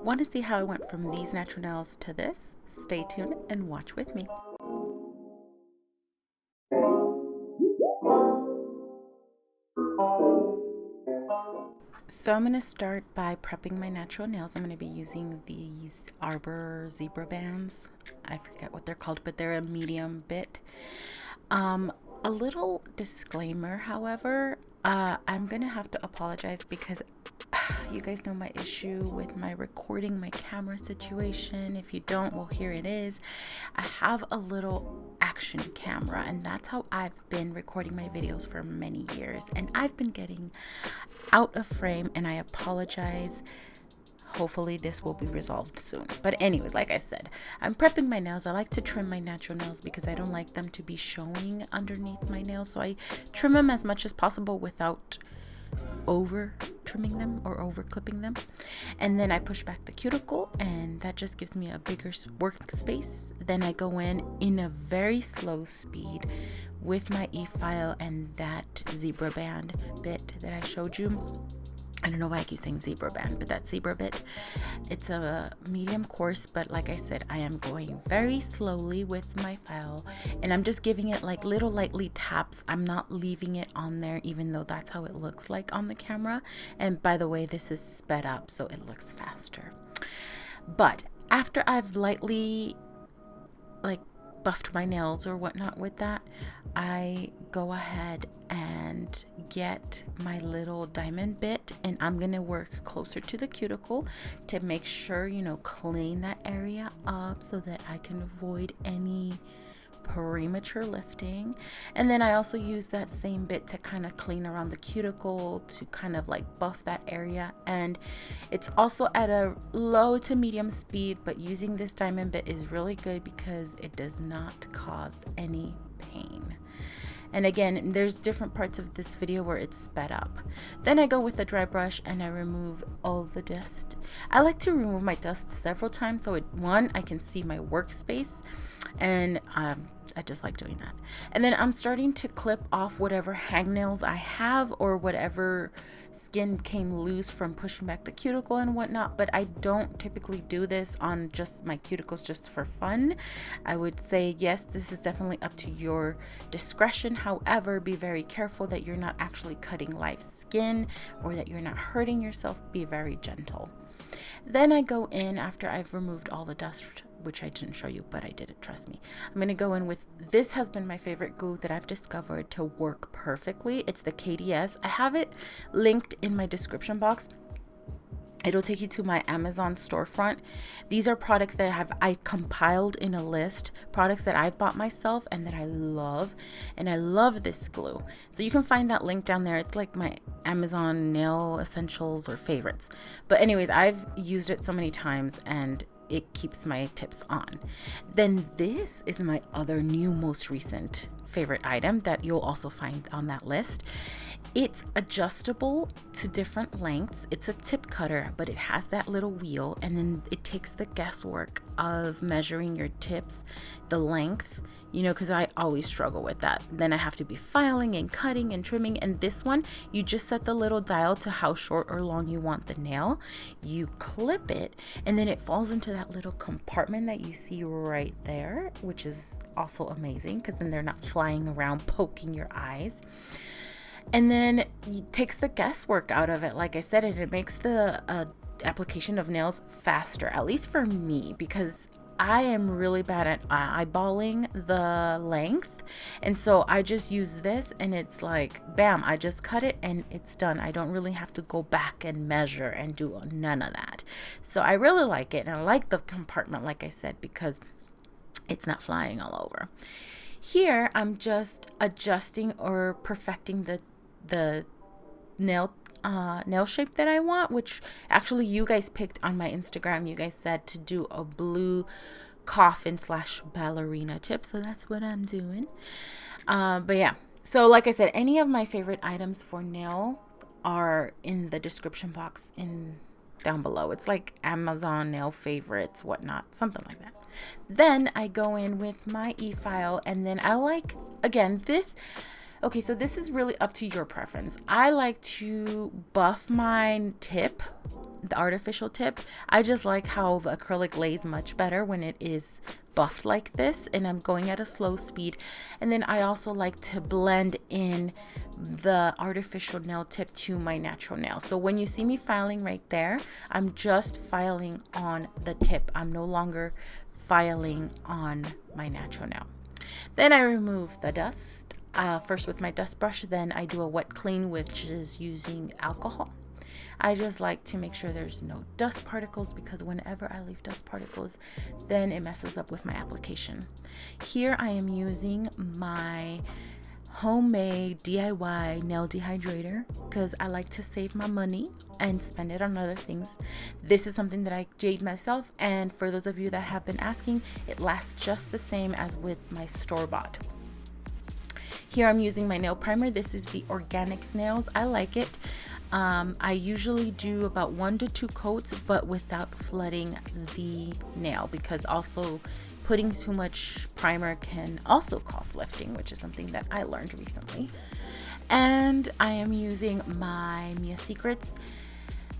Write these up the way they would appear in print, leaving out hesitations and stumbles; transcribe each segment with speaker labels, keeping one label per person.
Speaker 1: Want to see how I went from these natural nails to this? Stay tuned and watch with me. So I'm going to start by prepping my natural nails. I'm going to be using these Arbor zebra bands. I forget what they're called, but they're a medium bit. A little disclaimer, however, I'm going to have to apologize because you guys know my issue with my recording my camera situation. If you don't, well, here it is. I have a little action camera, and that's how I've been recording my videos for many years, and I've been getting out of frame, and I apologize. Hopefully this will be resolved soon. But anyways, like I said, I'm prepping my nails. I like to trim my natural nails because I don't like them to be showing underneath my nails, so I trim them as much as possible without over trimming them or over clipping them. And then I push back the cuticle, and that just gives me a bigger workspace. Then I go in a very slow speed with my e-file and that zebra band bit that I showed you. I don't know why I keep saying zebra band, but that zebra bit, it's a medium coarse, but like I said, I am going very slowly with my file, and I'm just giving it like little lightly taps. I'm not leaving it on there, even though that's how it looks like on the camera. And by the way, this is sped up, so it looks faster. But after I've lightly buffed my nails or whatnot with that, I go ahead and get my little diamond bit, and I'm gonna work closer to the cuticle to make sure, clean that area up so that I can avoid any premature lifting. And then I also use that same bit to kind of clean around the cuticle to kind of buff that area, and it's also at a low to medium speed, but using this diamond bit is really good because it does not cause any pain. And again, there's different parts of this video where it's sped up. Then I go with a dry brush and I remove all the dust. I like to remove my dust several times so I can see my workspace, and I just like doing that. And then I'm starting to clip off whatever hangnails I have or whatever skin came loose from pushing back the cuticle and whatnot, but I don't typically do this on just my cuticles just for fun. I would say yes, this is definitely up to your discretion. However, be very careful that you're not actually cutting live skin or that you're not hurting yourself. Be very gentle. Then I go in after I've removed all the dust, which I didn't show you, but I did it, trust me. I'm going to go in with, this has been my favorite glue that I've discovered to work perfectly. It's the KDS. I have it linked in my description box. It'll take you to my Amazon storefront. These are products that I compiled in a list, products that I've bought myself and that I love, and I love this glue. So you can find that link down there. It's like my Amazon nail essentials or favorites. But anyways, I've used it so many times and it keeps my tips on. Then this is my other new most recent favorite item that you'll also find on that list. It's adjustable to different lengths. It's a tip cutter, but it has that little wheel, and then it takes the guesswork of measuring your tips, the length, because I always struggle with that. Then I have to be filing and cutting and trimming. And this one, you just set the little dial to how short or long you want the nail. You clip it, and then it falls into that little compartment that you see right there, which is also amazing because then they're not flying around poking your eyes. And then it takes the guesswork out of it, like I said, and it makes the application of nails faster, at least for me, because I am really bad at eyeballing the length. And so I just use this, and it's like, bam, I just cut it and it's done. I don't really have to go back and measure and do none of that. So I really like it, and I like the compartment, like I said, because it's not flying all over. Here, I'm just adjusting or perfecting the nail shape that I want, which actually you guys picked on my Instagram. You guys said to do a blue coffin / ballerina tip, so that's what I'm doing. But yeah, so like I said, any of my favorite items for nails are in the description box down below. It's like Amazon nail favorites, whatnot, something like that. Then I go in with my e-file, and then I like, again, this Okay, so this is really up to your preference. I like to buff my tip, the artificial tip. I just like how the acrylic lays much better when it is buffed like this, and I'm going at a slow speed. And then I also like to blend in the artificial nail tip to my natural nail. So when you see me filing right there, I'm just filing on the tip. I'm no longer filing on my natural nail. Then I remove the dust, first with my dust brush, then I do a wet clean, which is using alcohol. I just like to make sure there's no dust particles, because whenever I leave dust particles, then it messes up with my application. Here I am using my homemade DIY nail dehydrator because I like to save my money and spend it on other things. This is something that I made myself, and for those of you that have been asking, it lasts just the same as with my store-bought. Here I'm using my nail primer. This is the Organics Nails. I like it. I usually do about 1 to 2 coats, but without flooding the nail, because also putting too much primer can also cause lifting, which is something that I learned recently. And I am using my Mia Secrets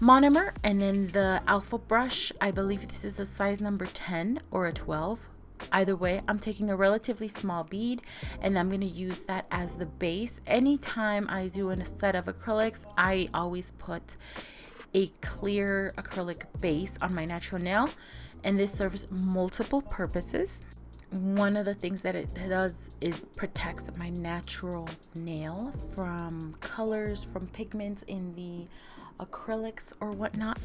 Speaker 1: monomer, and then the alpha brush. I believe this is a size number 10 or a 12. Either way, I'm taking a relatively small bead, and I'm going to use that as the base. Anytime I do a set of acrylics, I always put a clear acrylic base on my natural nail, and this serves multiple purposes. One of the things that it does is protects my natural nail from colors, from pigments in the acrylics or whatnot.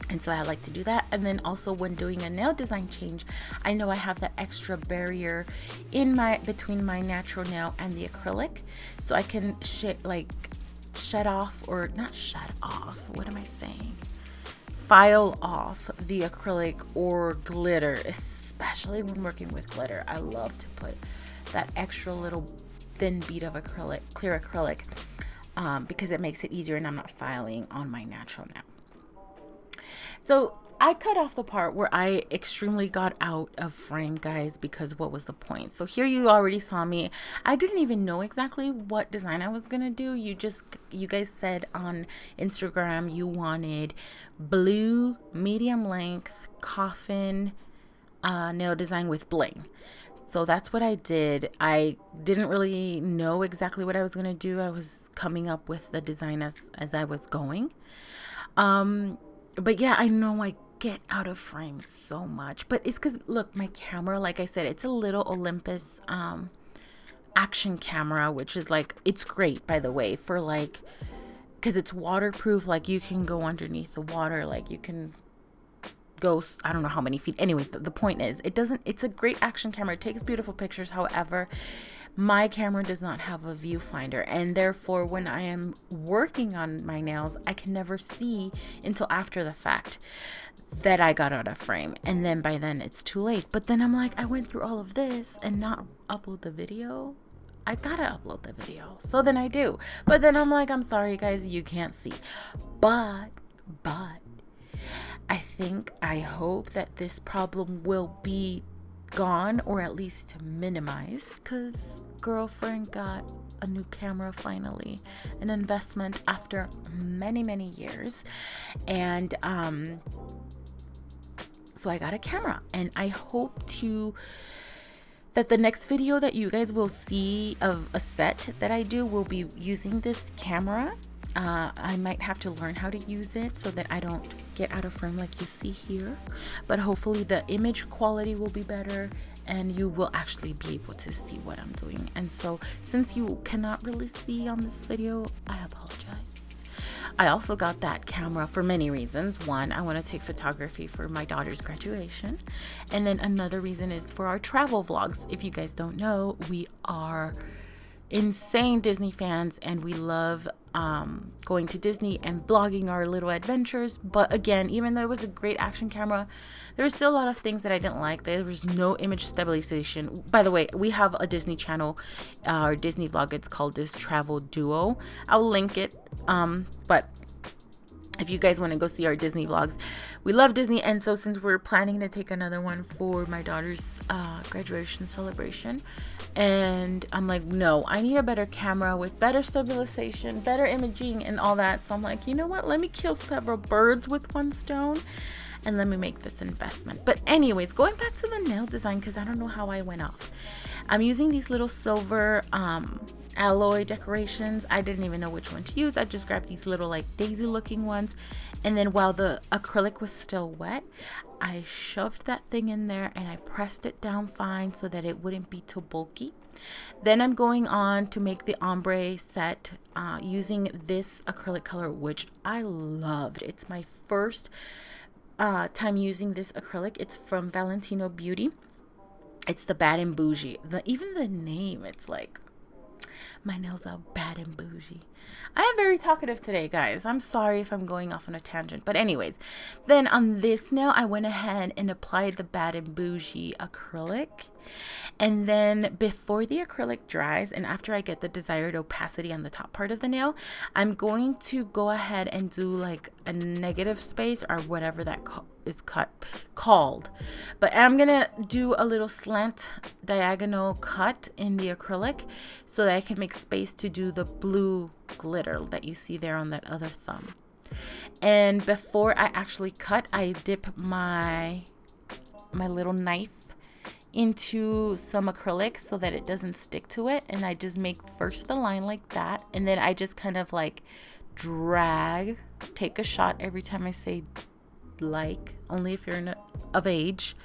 Speaker 1: And so I like to do that. And then also when doing a nail design change, I know I have that extra barrier in between my natural nail and the acrylic, so I can file off the acrylic or glitter, especially when working with glitter. I love to put that extra little thin bead of acrylic, clear acrylic, because it makes it easier and I'm not filing on my natural nail. So I cut off the part where I extremely got out of frame, guys, because what was the point? So here you already saw me. I didn't even know exactly what design I was going to do. You guys said on Instagram you wanted blue, medium length, coffin nail design with bling. So that's what I did. I didn't really know exactly what I was going to do. I was coming up with the design as I was going. But yeah, I know I get out of frame so much, but it's because, look, my camera, like I said, it's a little Olympus action camera, which is like, it's great, by the way, for like, because it's waterproof. Like you can go underneath the water, like you can go, I don't know how many feet. Anyways, the point is, it's a great action camera. It takes beautiful pictures. However, my camera does not have a viewfinder, and therefore when I am working on my nails, I can never see until after the fact that I got out of frame, and then by then it's too late. But then I'm like, I went through all of this and not upload the video. I gotta upload the video. So then I do, but then I'm like, I'm sorry guys, you can't see. But I hope that this problem will be gone, or at least minimized, because girlfriend got a new camera finally, an investment after many years. And so I got a camera, and I hope that the next video that you guys will see of a set that I do will be using this camera. I might have to learn how to use it so that I don't get out of frame like you see here, but hopefully the image quality will be better and you will actually be able to see what I'm doing. And so since you cannot really see on this video, I apologize. I also got that camera for many reasons. One, I want to take photography for my daughter's graduation, and then another reason is for our travel vlogs. If you guys don't know, we are insane Disney fans, and we love going to Disney and vlogging our little adventures. But again, even though it was a great action camera, there were still a lot of things that I didn't like. There was no image stabilization. By the way, we have a Disney channel, our Disney vlog. It's called This Travel Duo. I'll link it. But if you guys want to go see our Disney vlogs. We love Disney, and so since we're planning to take another one for my daughter's graduation celebration, and I'm like, no, I need a better camera with better stabilization, better imaging, and all that. So I'm like, you know what, let me kill several birds with one stone, and let me make this investment. But anyways, going back to the nail design, because I don't know how I went off. I'm using these little silver alloy decorations. I didn't even know which one to use. I just grabbed these little like daisy looking ones, and then while the acrylic was still wet, I shoved that thing in there and I pressed it down fine so that it wouldn't be too bulky. Then I'm going on to make the ombre set using this acrylic color, which I loved. It's my first time using this acrylic. It's from Valentino Beauty. It's the Bad and Bougie. Even the name, it's like, my nails are bad and bougie. I am very talkative today, guys. I'm sorry if I'm going off on a tangent. But anyways, then on this nail, I went ahead and applied the Bad and Bougie acrylic. And then before the acrylic dries and after I get the desired opacity on the top part of the nail, I'm going to go ahead and do like a negative space or whatever that is called. But I'm gonna do a little slant diagonal cut in the acrylic so that I can make space to do the blue glitter that you see there on that other thumb. And before I actually cut, I dip my little knife into some acrylic so that it doesn't stick to it, and I just make first the line like that, and then I just kind of like drag, take a shot every time I say like, only if you're of age,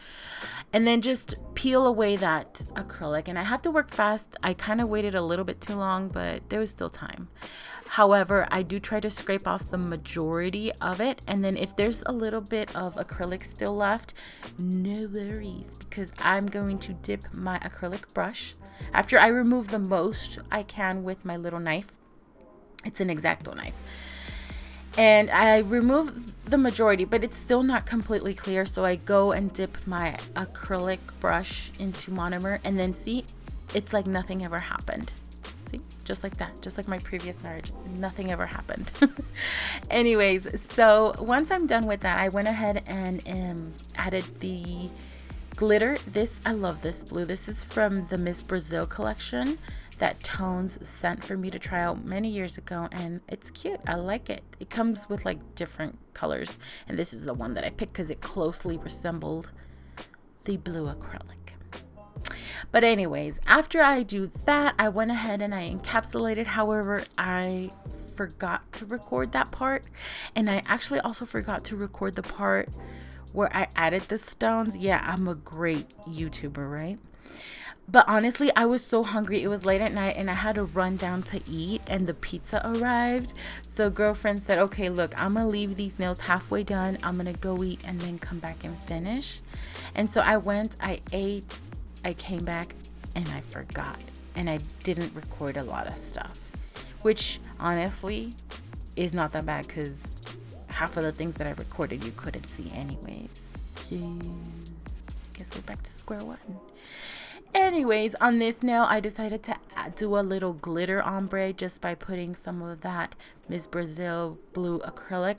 Speaker 1: and then just peel away that acrylic. And I have to work fast. I kind of waited a little bit too long, but there was still time. However, I do try to scrape off the majority of it, and then if there's a little bit of acrylic still left, no worries, because I'm going to dip my acrylic brush after I remove the most I can with my little knife. It's an X-Acto knife. And I remove the majority, but it's still not completely clear. So I go and dip my acrylic brush into monomer, and then see, it's like nothing ever happened. See, just like that, just like my previous marriage, nothing ever happened. Anyways, so once I'm done with that, I went ahead and added the glitter. I love this blue. This is from the Miss Brazil collection that Tones sent for me to try out many years ago, and it's cute. I like it. It comes with like different colors, and this is the one that I picked because it closely resembled the blue acrylic. But anyways, after I do that, I went ahead and I encapsulated. However, I forgot to record that part, and I actually also forgot to record the part where I added the stones. Yeah, I'm a great YouTuber, right? But honestly, I was so hungry. It was late at night and I had to run down to eat, and the pizza arrived. So girlfriend said, okay, look, I'm gonna leave these nails halfway done. I'm gonna go eat and then come back and finish. And so I went, I ate, I came back, and I forgot. And I didn't record a lot of stuff, which honestly is not that bad because half of the things that I recorded you couldn't see anyways. So guess we're back to square one. Anyways, on this nail, I decided to do a little glitter ombre just by putting some of that Miss Brazil blue acrylic.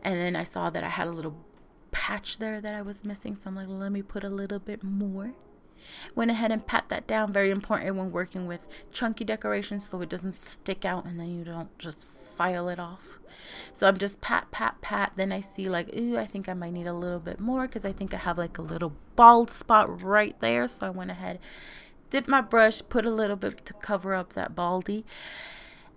Speaker 1: And then I saw that I had a little patch there that I was missing, so I'm like, let me put a little bit more. Went ahead and pat that down. Very important when working with chunky decorations so it doesn't stick out and then you don't just file it off. So I'm just pat. Then I see like, ooh, I think I might need a little bit more because I think I have like a little bald spot right there. So I went ahead, dipped my brush, put a little bit to cover up that baldy.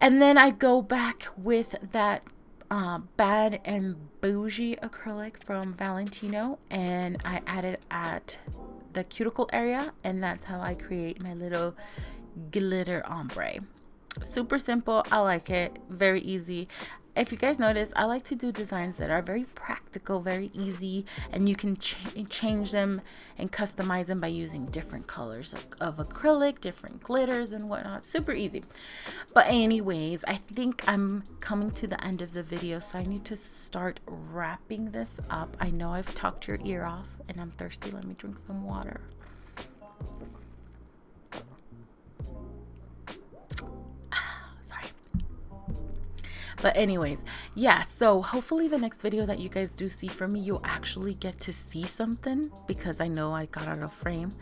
Speaker 1: And then I go back with that Bad and Bougie acrylic from Valentino, and I add it at the cuticle area, and that's how I create my little glitter ombre. Super simple. I like it. Very easy. If you guys notice, I like to do designs that are very practical, very easy, and you can change them and customize them by using different colors of acrylic, different glitters and whatnot. Super easy. But anyways, I think I'm coming to the end of the video, so I need to start wrapping this up. I know I've talked your ear off and I'm thirsty. Let me drink some water. But anyways, yeah, so hopefully the next video that you guys do see from me, you'll actually get to see something, because I know I got out of frame.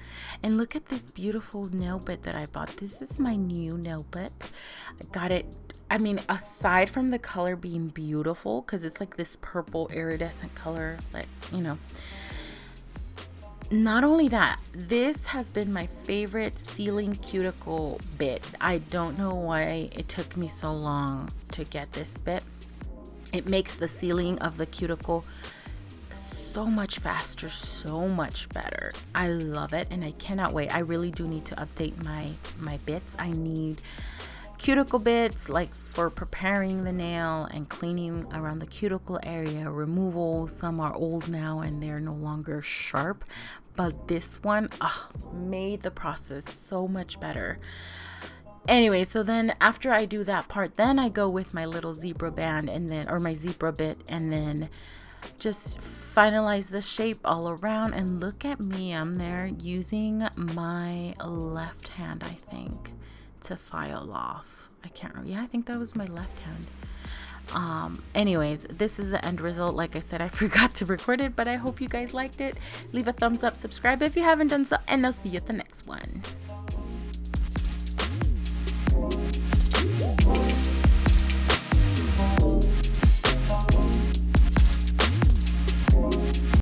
Speaker 1: And look at this beautiful nail bit that I bought. This is my new nail bit. I got it, I mean, aside from the color being beautiful, because it's like this purple iridescent color, like, you know, not only that, this has been my favorite sealing cuticle bit. I don't know why it took me so long to get this bit. It makes the sealing of the cuticle so much faster, so much better. I love it, and I cannot wait. I really do need to update my bits. I need cuticle bits, like for preparing the nail and cleaning around the cuticle area, removal. Some are old now and they're no longer sharp, but this one made the process so much better. Anyway, so then after I do that part, then I go with my little zebra band, and then, or my zebra bit, and then just finalize the shape all around. And look at me, I'm there using my left hand, I think, to file off. I can't remember. Yeah, I think that was my left hand. Anyways, this is the end result. Like I said, I forgot to record it, but I hope you guys liked it. Leave a thumbs up, subscribe if you haven't done so, and I'll see you at the next one.